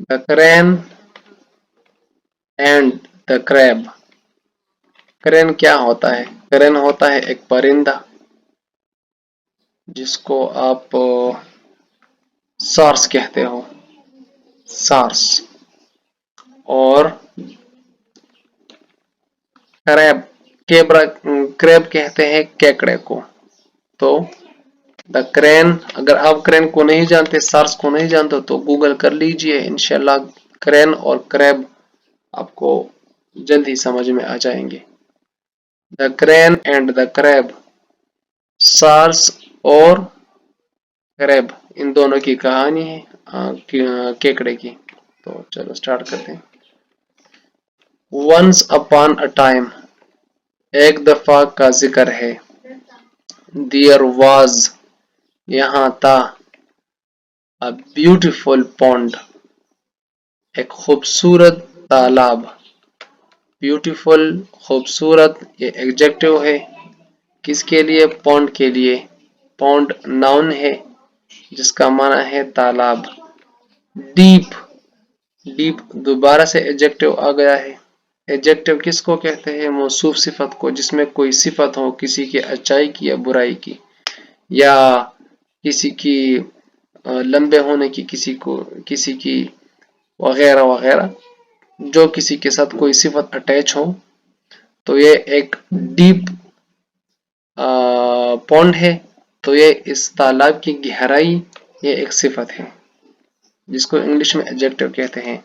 The crane and the crab. Crane क्या होता है? क्रेन होता है एक परिंदा जिसको आप सार्स कहते हो, सार्स। और क्रैब, केबरा, क्रैब कहते हैं केकड़े को। तो द क्रेन, अगर आप क्रेन को नहीं जानते, सार्स को नहीं जानते, तो गूगल कर लीजिए, इंशाल्लाह क्रेन और क्रैब आपको जल्द ही समझ में आ जाएंगे। The crane and the crab, सार्स और क्रैब, इन दोनों की कहानी है केकड़े की। तो चलो स्टार्ट करते हैं। वंस अपॉन अ टाइम, एक दफा का जिक्र है। देयर वाज, यहाँ था। अ ब्यूटीफुल पॉन्ड, एक खूबसूरत तालाब। ब्यूटीफुल, खूबसूरत, ये एडजेक्टिव है। किसके लिए? पॉन्ड के लिए। पॉन्ड नाउन है जिसका माना है तालाब। डीप, डीप दोबारा से एडजेक्टिव आ गया है। एडजेक्टिव किसको कहते हैं? मौसूफ सिफत को, जिसमें कोई सिफत हो किसी की अच्छाई की या बुराई की, या किसी की लंबे होने की, किसी की वगैरह वगैरह, जो किसी के साथ कोई सिफत अटैच हो। तो ये एक डीप पॉन्ड है। तो ये इस तालाब की गहराई, ये एक सिफत है जिसको इंग्लिश में एडजेक्टिव कहते हैं।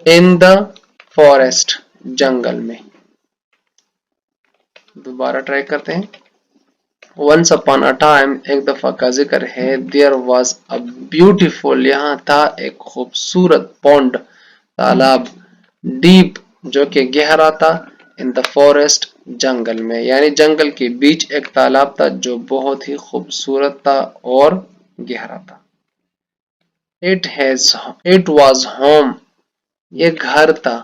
इन द फॉरेस्ट, जंगल में। दोबारा ट्राई करते हैं। वंस अपॉन अ टाइम, एक दफा का जिक्र है। देयर वाज अ ब्यूटीफुल, यहाँ था एक खूबसूरत पॉन्ड, तालाब। डीप, जो कि गहरा था। इन द फॉरेस्ट, जंगल में, यानी जंगल के बीच एक तालाब था जो बहुत ही खूबसूरत था और गहरा था। इट वाज होम, ये घर था।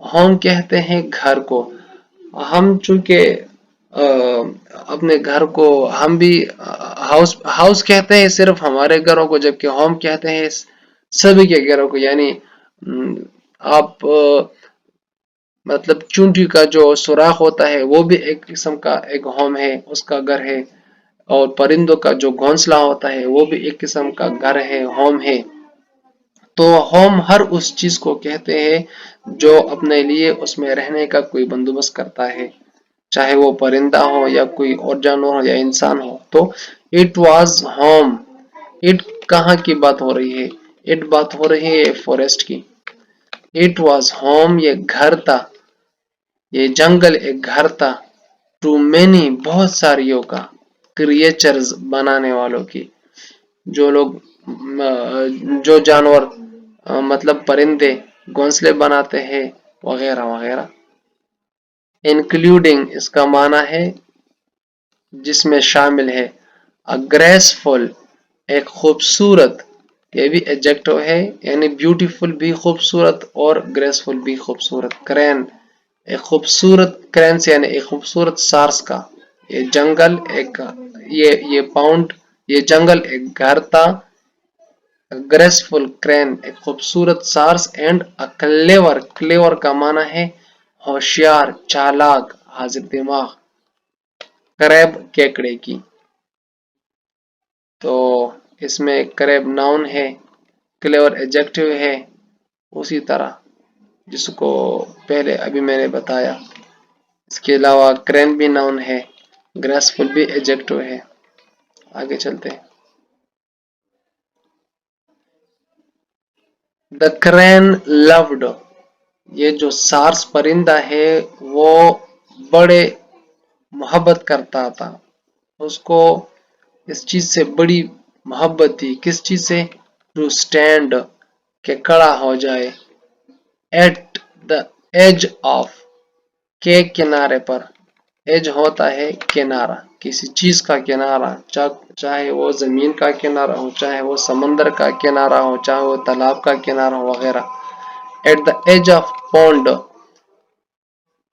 होम कहते हैं घर को। हम चूंकि अपने घर को हम भी हाउस हाउस कहते हैं सिर्फ हमारे घरों को, जबकि होम कहते हैं सभी के घरों को। यानी आप मतलब चूंटी का जो सुराख होता है वो भी एक किस्म का एक होम है, उसका घर है। और परिंदों का जो घोंसला होता है वो भी एक किस्म का घर है, होम है। तो होम हर उस चीज को कहते हैं जो अपने लिए उसमें रहने का कोई बंदोबस्त करता है, चाहे वो परिंदा हो या कोई और जानवर हो या इंसान हो। तो इट वाज होम, इट कहाँ की बात हो रही है? इट बात हो रही है फॉरेस्ट की। इट वाज होम, ये घर था, ये जंगल एक घर था। टू मेनी, बहुत सारियों का। क्रिएचर्स, बनाने वालों की। जो लोग जो जानवर मतलब परिंदे घोंसले बनाते हैं वगैरह वगैरह। इंक्लूडिंग, इसका माना है जिसमें शामिल है। अ ग्रेसफुल, एक खूबसूरत, ये भी एडजेक्टिव है, यानी ब्यूटीफुल भी खूबसूरत और ग्रेसफुल भी खूबसूरत। क्रेन, एक खूबसूरत क्रेन से यानी एक खूबसूरत सार्स का। ये जंगल एक, ये पाउंड, ये जंगल एक घर था। ग्रेसफुल क्रेन, एक खूबसूरत सार्स। एंड अ क्लेवर, क्लेवर का माना है होशियार, चालाक, हाजिर दिमाग। क्रैब, केकड़े की। तो इसमें क्रैब नाउन है, क्लेवर एडजेक्टिव है, उसी तरह जिसको पहले अभी मैंने बताया। इसके अलावा क्रेन भी नाउन है, ग्रेसफुल भी एडजेक्टिव है। आगे चलते हैं। द क्रेन लव्ड, ये जो सार्स परिंदा है वो बड़े मोहब्बत करता था। उसको इस चीज से बड़ी मोहब्बत थी। किस चीज से? टू स्टैंड, के खड़ा हो जाए। एट द एज ऑफ, के किनारे पर। एज होता है किनारा, किसी चीज का किनारा, चाहे वो जमीन का किनारा हो, चाहे वो समंदर का किनारा हो, चाहे वो तालाब का किनारा हो वगैरह। At the edge of pond,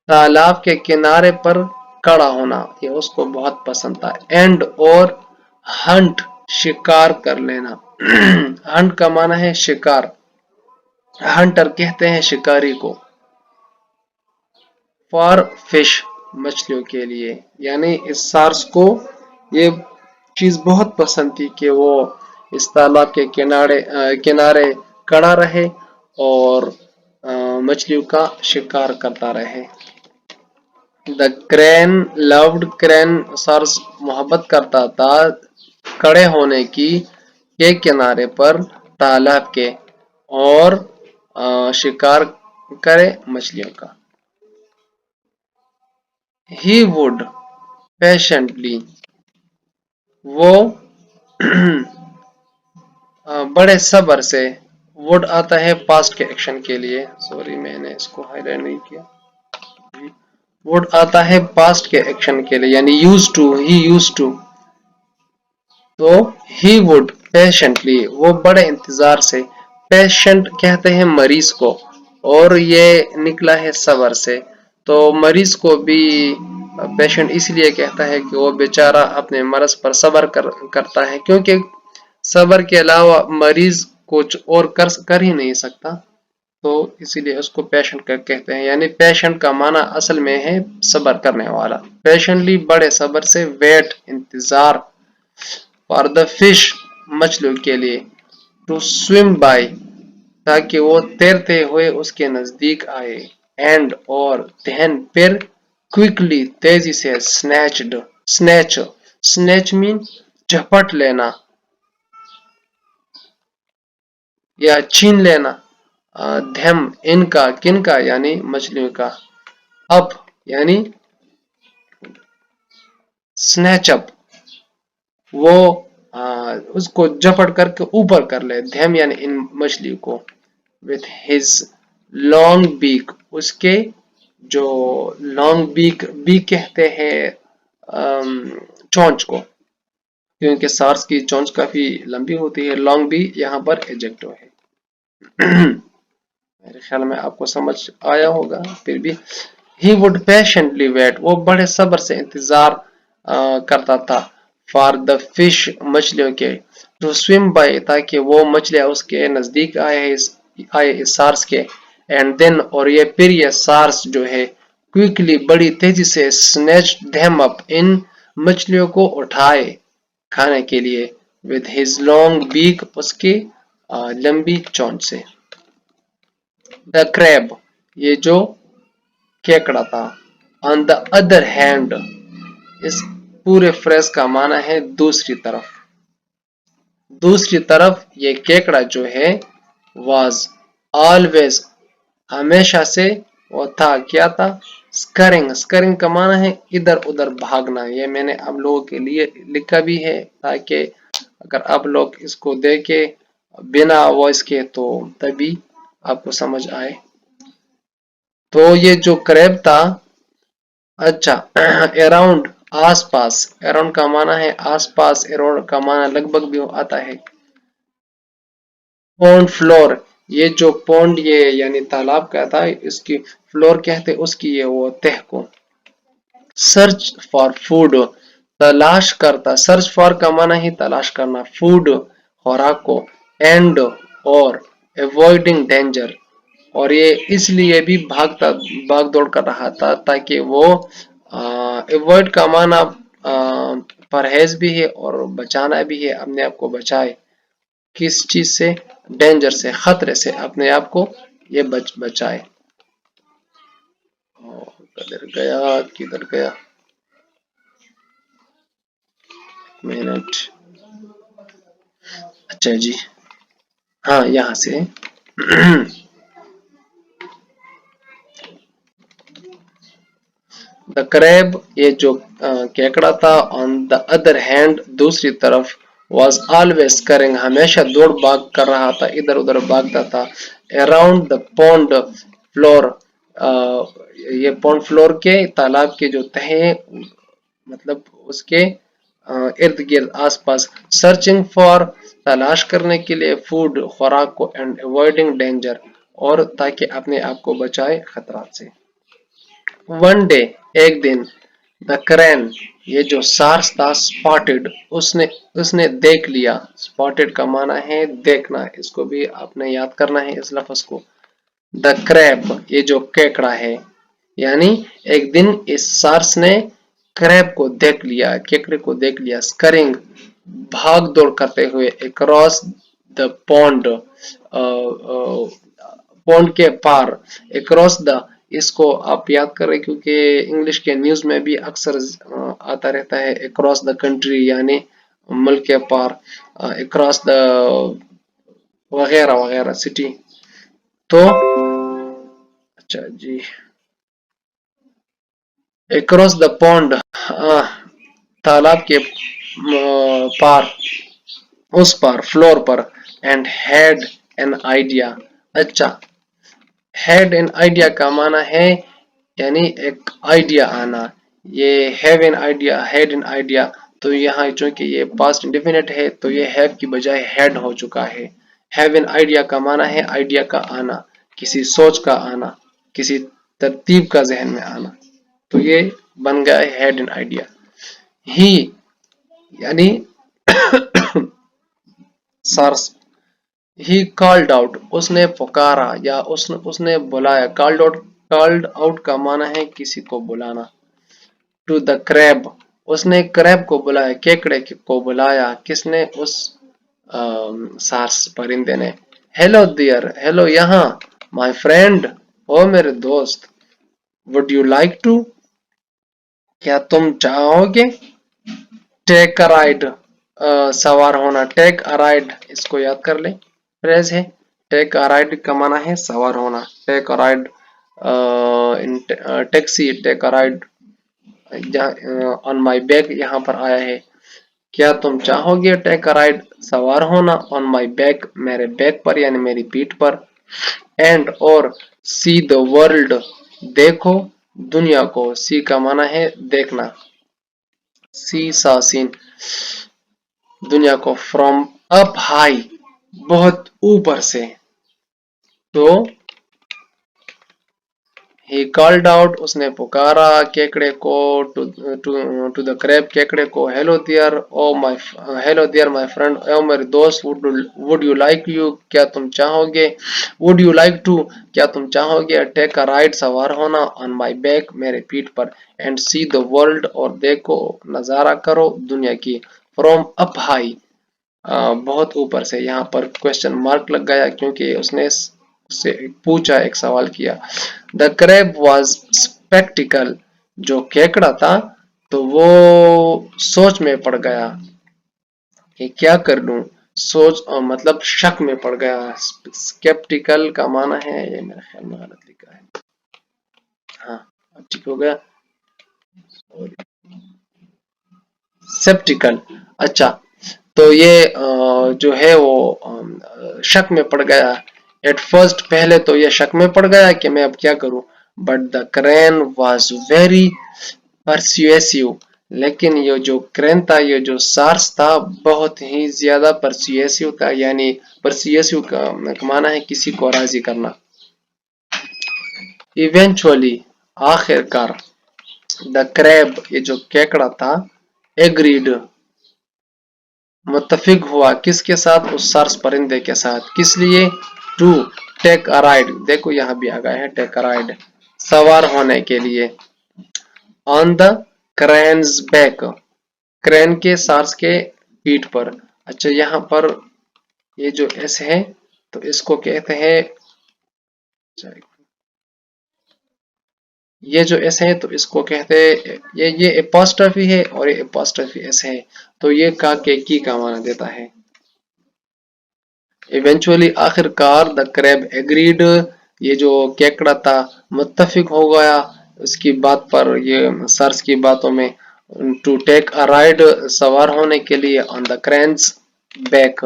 तालाब के किनारे पर खड़ा होना, ये उसको बहुत पसंद था। एंड, और हंट, शिकार कर लेना। हंट का माना है शिकार, हंटर कहते हैं शिकारी को। फॉर फिश मछलियों के लिए, यानी इस सार्स को ये चीज बहुत पसंद थी कि वो इस तालाब के किनारे खड़ा रहे और मछलियों का शिकार करता रहे। द क्रेन लव्ड, क्रेन सार्स मोहब्बत करता था खड़े होने की के किनारे पर तालाब के और शिकार करे मछलियों का। He would patiently, वो बड़े सब्र से, would आता है पास्ट के एक्शन के लिए, सॉरी मैंने इसको हाईलाइट नहीं किया, would आता है पास्ट के एक्शन के लिए यानी used to, he used to, तो he would patiently, वो बड़े इंतजार से, पेशेंट कहते हैं मरीज को और ये निकला है सब्र से, तो मरीज को भी पेशेंट इसलिए कहता है कि वो बेचारा अपने मर्ज पर सब्र करता है, क्योंकि सब्र के अलावा मरीज कुछ और कर ही नहीं सकता, तो इसीलिए उसको पेशेंट कहते हैं। यानी पेशेंट का माना असल में है सब्र करने वाला। पेशेंटली बड़े सब्र से, वेट इंतजार, फॉर द फिश मछलियों के लिए, टू स्विम बाय ताकि वो तैरते हुए उसके नजदीक आए, एंड और देन फिर, क्विकली तेजी से, स्नैच्ड स्नैच, स्नैच मीन झपट लेना या छीन लेना, धम इनका, किनका यानी मछलियों का, अप यानी स्नैच अप, वो उसको झपट करके ऊपर कर ले, धम यानी इन मछली को, विथ हिज लॉन्ग बीक, उसके जो लॉन्ग बीक, बीक कहते हैं चोंच को, क्योंकि सार्स की चोंच काफी लंबी होती है। लॉन्ग बी यहाँ पर एडजेक्टिव है। मेरे ख्याल में आपको समझ आया होगा, फिर भी he would patiently wait, वो बड़े सब्र से इंतजार करता था, for the fish मछलियों के, to swim by ताकि वो मछलियां उसके नजदीक आए इस सार्स के, and then और ये फिर ये सार्स जो है क्विकली बड़ी तेजी से, snatched them up इन मछलियों को उठाए खाने के लिए, with his long beak उसकी लंबी चोंच से। द क्रैब, ये जो केकड़ा था, ऑन द अदर हैंड, इस पूरे फ्रेज का माना है दूसरी तरफ, दूसरी तरफ ये केकड़ा जो है, वाज ऑलवेज हमेशा से, वो था क्या था, स्करिंग, स्करिंग का माना है इधर उधर भागना, ये मैंने आप लोगों के लिए लिखा भी है ताकि अगर आप लोग इसको देखे बिना वॉइस के तो तभी आपको समझ आए। तो ये जो क्रैब था, अच्छा अराउंड आसपास, अराउंड का माना है आसपास, अराउंड का माना लगभग भी आता है। पॉन्ड फ्लोर, ये जो पॉन्ड ये यानी तालाब का था, इसकी फ्लोर कहते उसकी ये वो तह को। सर्च फॉर फूड, तलाश करता, सर्च फॉर का माना ही तलाश करना, फूड खुराक को, एंड और अवॉइडिंग डेंजर, और ये इसलिए भी भाग दौड़ कर रहा था ताकि वो अवॉइड का माना परहेज भी है और बचाना भी है, अपने आप को बचाए किस चीज से, डेंजर से, खतरे से अपने आप को ये बचाए। किधर गया किधर गया, मिनट, अच्छा जी, हाँ यहाँ से द क्रैब, ये जो केकड़ा था, ऑन द अदर हैंड दूसरी तरफ, वॉज ऑलवेज करिंग हमेशा दौड़ भाग कर रहा था, इधर उधर भागता था, अराउंड द पॉन्ड फ्लोर, ये पॉन्ड फ्लोर के तालाब के जो तहे मतलब उसके इर्द गिर्द आसपास, सर्चिंग फॉर तलाश करने के लिए, फूड खुराक को, एंड अवॉइडिंग डेंजर और ताकि अपने आप को बचाए खतरा से। वन डे एक दिन, द क्रेन ये जो सार्स था स्पॉटेड, उसने देख लिया। स्पॉटेड का माना है देखना, इसको भी आपने याद करना है इस लफ्ज को। द क्रैब, ये जो केकड़ा है, यानी एक दिन इस सार्स ने क्रैब को देख लिया, केकड़े को देख लिया। स्करिंग, भाग दौड़ करते हुए। अक्रॉस द पॉन्ड, पॉन्ड के पार। अक्रॉस द, इसको आप याद करें क्योंकि इंग्लिश के न्यूज में भी अक्सर आता रहता है अक्रॉस द कंट्री, यानी मुल्क के पार, अक्रॉस द वगैरह वगैरह सिटी। तो अच्छा जी, अक्रॉस द पॉन्ड, तालाब के पार, उस पर, फ्लोर पर। एंड हैड एन आइडिया, अच्छा, हैड एन आइडिया का माना है यानी एक आइडिया आना। ये have an idea, had an idea, तो यहाँ चूंकि ये पास्ट इंडेफिनिट है तो ये हैव की बजाय हैड हो चुका है। हैव एन आइडिया का माना है आइडिया का आना, किसी सोच का आना, किसी तरतीब का जहन में आना, तो ये बन गया है हैड एन आइडिया। ही यानी सार्स, ही कॉल्ड आउट, उसने पुकारा या उसने बुलाया। कॉल्ड आउट का माना है किसी को बुलाना। टू द क्रैब, उसने क्रैब को बुलाया, केकड़े को बुलाया। किसने? उस सार्स परिंदे ने। हेलो डियर, हेलो यहाँ। माय फ्रेंड, ओ मेरे दोस्त। वुड यू लाइक टू, क्या तुम चाहोगे? टेक अ राइड, सवार होना। टेक अ राइड, इसको याद कर ले, फ्रेज है। टेक अ राइड का माना है सवार होना। Take a ride in taxi, take a ride. On my back यहाँ पर आया है। क्या तुम चाहोगे टेक अ राइड, सवार होना, ऑन माई बैक, मेरे बैक पर यानी मेरी पीठ पर। एंड और, सी द वर्ल्ड, देखो दुनिया को। सी का माना है देखना, सी सा सीन, दुनिया को। फ्रॉम अप हाई, बहुत ऊपर से। तो he called out, उसने पुकारा केकड़े को। टू द क्रैब, केकड़े को। Hello dear, oh my, hello dear my friend, oh मेरे दोस्त। वुड यू लाइक यू, क्या तुम चाहोगे? वुड यू लाइक टू, क्या तुम चाहोगे? टेक अ राइड, सवार होना, ऑन माय बैक, मेरे पीठ पर। एंड सी द वर्ल्ड, और देखो, नजारा करो दुनिया की। फ्रॉम अप हाई, बहुत ऊपर से। यहाँ पर क्वेश्चन मार्क लग गया क्योंकि उसने से पूछा, एक सवाल किया। द क्रैब वॉज स्पेक्टिकल, जो केकड़ा था तो वो सोच में पड़ गया कि क्या कर लूं। सोच मतलब शक में पड़ गया। स्केप्टिकल का माना है, ये मेरे ख्याल में गलत लिखा है, हाँ अब ठीक हो गया। सेप्टिकल, अच्छा, तो ये जो है वो शक में पड़ गया। एट फर्स्ट, पहले तो ये शक में पड़ गया कि मैं अब क्या करूं। But the crane was very persuasive, लेकिन ये जो क्रेन था, ये जो सार्स था, बहुत ही ज्यादा परस्यूएसिव था। यानी परस्यूएसिव का माना है किसी को राजी करना। इवेंचुअली, आखिरकार। द क्रैब, ये जो केकड़ा था, एग्रीड, मुत्तफिक हुआ। किसके साथ? उस सार्स परिंदे के साथ। किस लिए? टू टेक अ राइड, देखो यहाँ भी आ गया है टेक अ राइड, सवार होने के लिए। On the cranes back, crane के सार्स के पीठ पर। अच्छा, यहाँ पर ये जो एस है तो इसको कहते हैं, ये जो एस है तो इसको कहते हैं, ये एपोस्ट्रोफी है और ये एपोस्ट्रोफी एस है, तो ये का के की का माना देता है। इवेंचुअली, आखिरकार। द क्रैब एग्रीड, ये जो केकड़ा था मुत्तफिक हो गया उसकी बात पर, ये सर्स की बातों में। टू टेक अ राइड, सवार होने के लिए। On the cranes back,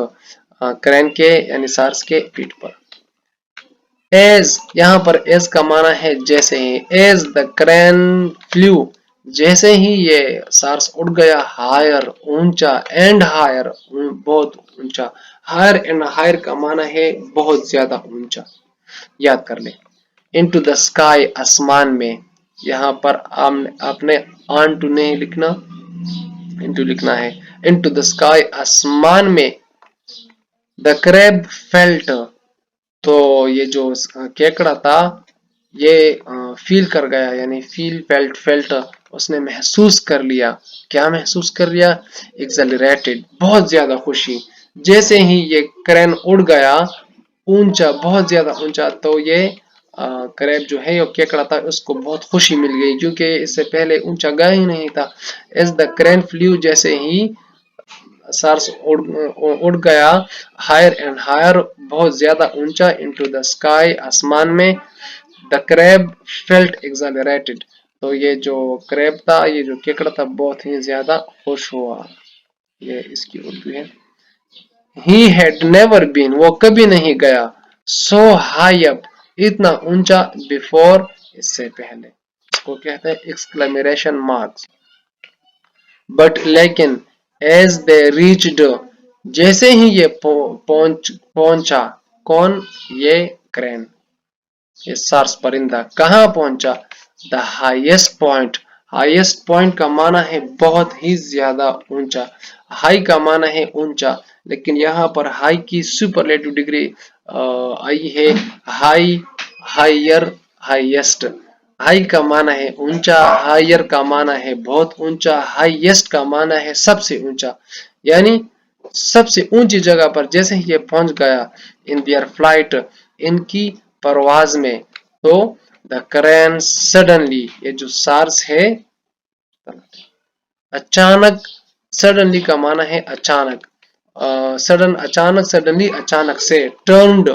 crane के यानी सार्स के पीठ पर। एज, यहाँ पर एज का माना है जैसे ही। एज द क्रेन फ्लू, जैसे ही ये सार्स उड़ गया। हायर, ऊंचा। एंड हायर, बहुत ऊंचा। हायर एंड हायर का माना है बहुत ज्यादा ऊंचा, याद कर ले। इनटू द स्काई, आसमान में। यहाँ पर आपने ऑन टू नहीं लिखना, into लिखना है। into the sky आसमान में। the crab felt, तो ये जो केकड़ा था ये फील कर गया, यानी फील फेल्ट फेल्ट, उसने महसूस कर लिया। क्या महसूस कर लिया? एक्सेलरेटेड, बहुत ज्यादा खुशी। जैसे ही ये क्रेन उड़ गया ऊंचा, बहुत ज्यादा ऊंचा, तो ये क्रैब जो है ये केकड़ा था उसको बहुत खुशी मिल गई, क्योंकि इससे पहले ऊंचा गया ही नहीं था। एज द क्रेन फ्लू, जैसे ही सार्स उड़ गया, हायर एंड हायर, बहुत ज्यादा ऊंचा, इनटू द स्काई आसमान में। द क्रैब फेल्ट एक्सलरेटेड, तो ये जो क्रैब था, ये जो केकड़ा था, बहुत ही ज्यादा खुश हुआ। ये इसकी उर्दू है। ही हैड नेवर बीन, वो कभी नहीं गया, सो हाई अप, इतना ऊंचा, बिफोर, इससे पहले। इसको कहते हैं एक्सक्लेमेशन मार्क्स। बट लेकिन, एज दे रीच्ड, जैसे ही ये पहुंचा, कौन? ये क्रेन, ये सार्स परिंदा कहाँ पहुंचा? The highest point. Highest point का माना है बहुत ही ज्यादा ऊंचा, हाई का माना है ऊंचा, लेकिन यहाँ पर हाई की सुपरलेटिव डिग्री आई है हाई, हायर, हाईएस्ट। हाई का माना है ऊंचा, हायर का माना है बहुत ऊंचा, हाईएस्ट का माना है सबसे ऊंचा, यानी सबसे ऊंची जगह पर जैसे ही ये पहुंच गया, इन दियर फ्लाइट, इनकी परवाज में, तो द करेन सडनली, ये जो सार्स है अचानक, सडनली का माना है अचानक, सडन अचानक, सडनली अचानक से, टर्न्ड,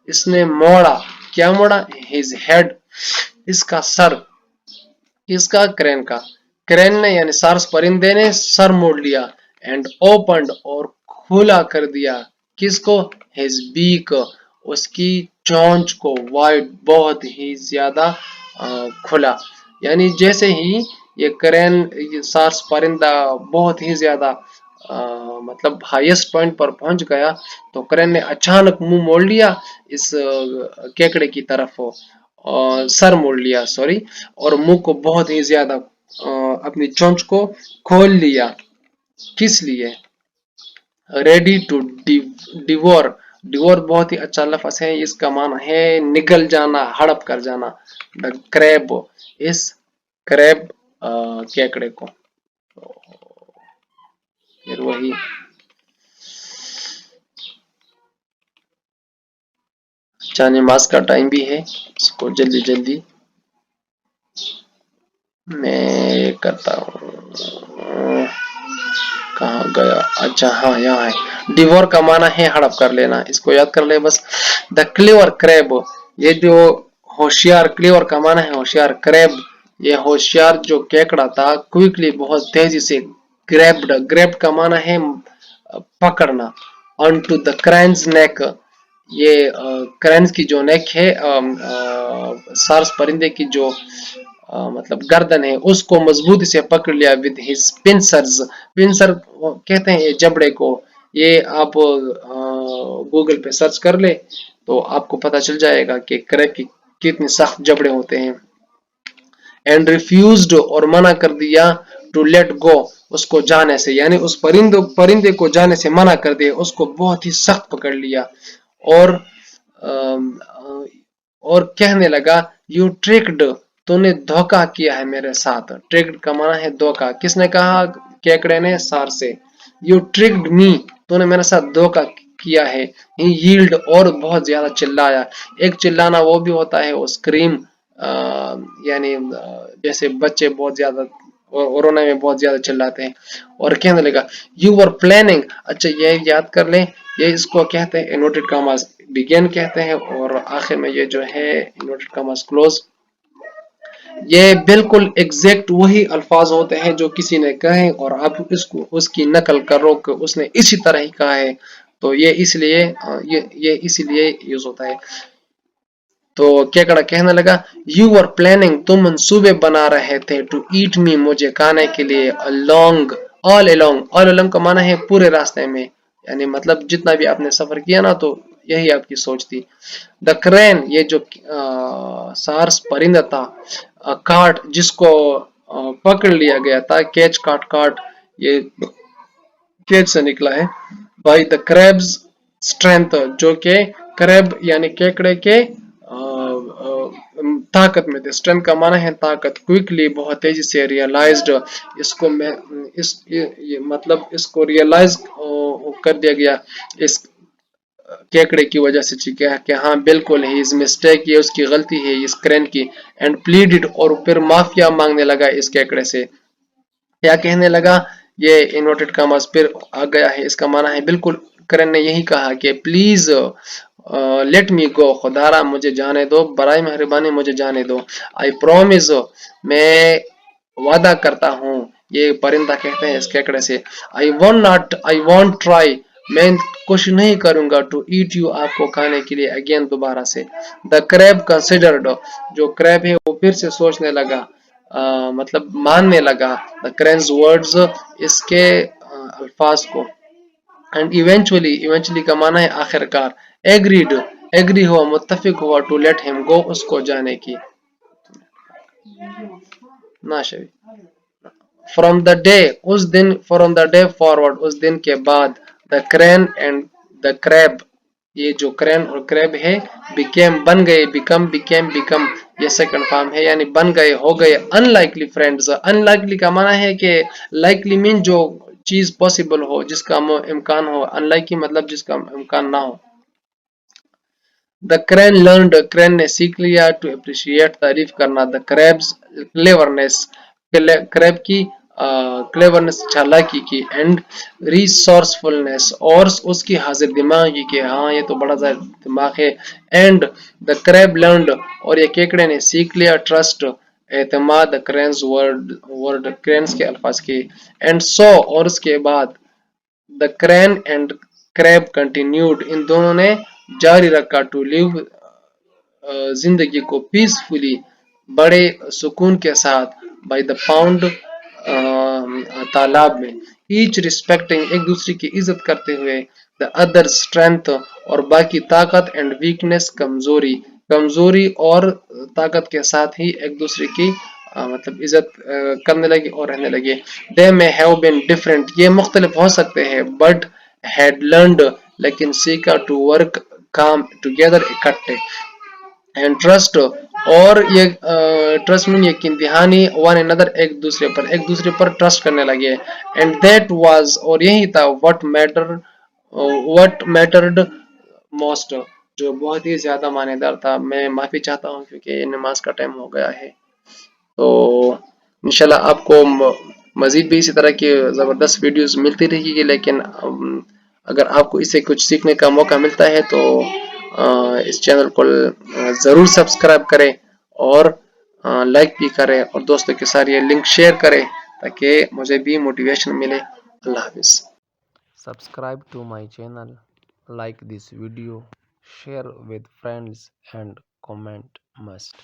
इसने मोड़ा। क्या मोड़ा? हिज हेड, इसका सर, इसका क्रेन का, क्रेन ने यानी सार्स परिंदे ने सर मोड़ लिया। एंड ओपन्ड, और खुला कर दिया, किसको? हिज बीक, उसकी चोंच को, वाइड, बहुत ही ज्यादा खुला, यानी जैसे ही ये क्रेन, ये सार्स परिंदा बहुत ही ज्यादा मतलब हाईएस्ट पॉइंट पर पहुंच गया, तो क्रेन ने अचानक मुंह मोड़ लिया इस केकड़े की तरफ, और सर मोड़ लिया, सॉरी, और मुंह को बहुत ही ज्यादा अपनी चोंच को खोल लिया। किस लिए? Ready to devour. डिवोर बहुत ही अच्छा लफ्ज है, इसका माना है निगल जाना, हड़प कर जाना। द क्रैब, इस क्रैब केकड़े को। फिर वही अच्छा, नमाज का टाइम भी है, इसको जल्दी जल्दी मैं करता हूँ। कहाँ गया? अच्छा हाँ, यहाँ है। डिवोर का माना है हड़प कर लेना, इसको याद कर ले बस। द क्लेवर क्रैब, ये जो होशियार, क्लेवर का माना है होशियार, क्रैब ये होशियार जो केकड़ा था, क्विकली, बहुत तेजी से, ग्रैब्ड, ग्रैब्ड का माना है पकड़ना। ऑन टू द क्रैन्स नेक, ये क्रैन्स की जो नेक है, सार्स परिंदे की जो मतलब गर्दन है, उसको मजबूती से पकड़ लिया विद हिज पिंसर्स। पिंसर कहते हैं ये जबड़े को, ये आप गूगल पे सर्च कर ले तो आपको पता चल जाएगा कि क्रैब की कितने सख्त जबड़े होते हैं। एंड रिफ्यूज्ड, और मना कर दिया, टू लेट गो, उसको जाने से, यानी उस परिंदे को जाने से मना कर दिया, उसको बहुत ही सख्त पकड़ लिया। और और कहने लगा, यू ट्रिक्ड, तूने धोखा किया है मेरे साथ। ट्रिक्ड का माना है धोखा। किसने कहा? केकड़े ने सार से। यू ट्रिक्ड मी, तूने मेरे साथ धोखा किया है। ही यील्ड, और बहुत ज्यादा चिल्लाया। एक चिल्लाना वो भी होता है, वो स्क्रीम, यानी जैसे बच्चे बहुत ज्यादा और रोने में बहुत ज्यादा चिल्लाते हैं। और कहने लगा, यू वर प्लानिंग, अच्छा ये याद कर लें, ये इसको कहते हैं इन्वर्टेड कॉमास बिगिन कहते हैं, और आखिर में ये जो है इन्वर्टेड कॉमास क्लोज। ये बिल्कुल एग्जैक्ट वही अल्फाज होते हैं जो किसी ने कहे और आप इसको उसकी नकल करो कि उसने इसी तरह ही कहा है, तो ये इसलिए ये इसीलिए यूज होता है। तो केकड़ा कहने लगा, यू वर प्लानिंग, तुम मंसूबे बना रहे थे, टू ईट मी, मुझे खाने के लिए, along, all along, all along का माना है पूरे रास्ते में, यानी मतलब जितना भी आपने सफर किया ना, तो यही आपकी सोच थी। द क्रेन, ये जो सार्स परिंदा था, काट, जिसको पकड़ लिया गया था, कैच काट काट, ये केज से निकला है। बाय द क्रैब्स स्ट्रेंथ, जो के क्रैब यानी केकड़े के ताकत में थे। स्ट्रेंथ का माना है ताकत। क्विकली, बहुत तेजी से। रियलाइज्ड, इसको मैं ये मतलब इसको रियलाइज कर दिया गया इस केकड़े की वजह से, ठीक है कि हाँ बिल्कुल ही इज मिस्टेक, ये उसकी गलती है इस क्रैन की। एंड प्लीडेड, और फिर माफिया मांगने लगा इस केकड़े से। क्या कहने लगा, ये इन्वर्टेड कॉमर्स फिर आ गया है, इसका माना है बिल्कुल क्रैन ने यही कहा कि प्लीज लेट मी गो, खुदारा मुझे जाने दो, बराए मेहरबानी मुझे जाने दो। आई प्रोमिस, मैं वादा करता हूँ, ये परिंदा कहते हैं इस केकड़े से। आई वॉन्ट ट्राई, मैं कोशिश नहीं करूंगा टू ईट यू, आपको खाने के लिए, अगेन दोबारा से। द क्रैब कंसिडर्ड, जो क्रैब है वो फिर से सोचने लगा, मतलब मानने लगा द क्रैन्स वर्ड्स, इसके अल्फाज को। एंड इवेंचुअली का माना है आखिरकार। एग्रीड, एग्री हुआ, मुत्तफिक हुआ, टू लेट हिम गो, उसको जाने की। ना शबी फ्रॉम द डे, उस दिन, फ्रॉम द डे फॉरवर्ड, उस दिन के बाद। The crane and the crab, ये जो क्रैन और क्रैब है, बिकेम बन गए, बिकम ये सेकंड फॉर्म है, यानी बन गए, हो गए, अनलाइकली फ्रेंड्स। अनलाइकली का माना है कि लाइकली मीन जो चीज पॉसिबल हो, जिसका इम्कान हो। अनलाइकली मतलब जिसका इम्कान ना हो। द क्रैन लर्नड, क्रैन ने सीख लिया, टू अप्रिशिएट, तारीफ करना, द क्रैब्स क्लेवरनेस, क्रैब की क्लेवरनेस, चालाकी की। एंड रिसोर्सफुलनेस, और उसकी हाजिर दिमागी की, हाँ ये तो बड़ा ज़्यादा दिमाग है। एंड द क्रैब लर्नड, और ये केकड़े ने सीख लिया, ट्रस्ट, एतमाद, क्रैन्स वर्ड क्रैन्स के अल्फाज की। एंड सो, और उसके बाद, the crane and crab continued, इन दोनों ने जारी रखा, टू लिव, जिंदगी को, पीसफुली, बड़े सुकून के साथ, बाय द पाउंड, तालाब में। ईच रिस्पेक्टिंग, एक दूसरे की इज्जत करते हुए, द अदर स्ट्रेंथ, और बाकी ताकत, एंड वीकनेस, कमजोरी, कमजोरी और ताकत के साथ ही एक दूसरे की मतलब इज्जत करने लगे और रहने लगे। दे मे हैव बीन डिफरेंट, ये मुख्तलिफ हो सकते हैं, बट हैड लर्नड, लेकिन सीखा, टू वर्क काम टुगेदर, इकट्ठे। एंड ट्रस्ट, और ये ट्रस्ट मीन यकीन दहानी, वन अनदर, एक दूसरे पर ट्रस्ट करने लगे। एंड दैट वाज, और यही था, व्हाट मैटर्ड मोस्ट, जो बहुत ही ज्यादा मायनेदार था। मैं माफी चाहता हूँ क्योंकि नमाज का टाइम हो गया है। तो इंशाल्लाह आपको मजीद भी इसी तरह की ज़बरदस्त वीडियोस मिलती रहेगी, लेकिन अगर आपको इससे कुछ सीखने का मौका मिलता है तो इस चैनल को ज़रूर सब्सक्राइब करें, और लाइक भी करें, और दोस्तों के साथ ये लिंक शेयर करें, ताकि मुझे भी मोटिवेशन मिले। अल्लाह हाफिज़। Subscribe to my channel, like this video, share with friends and comment must.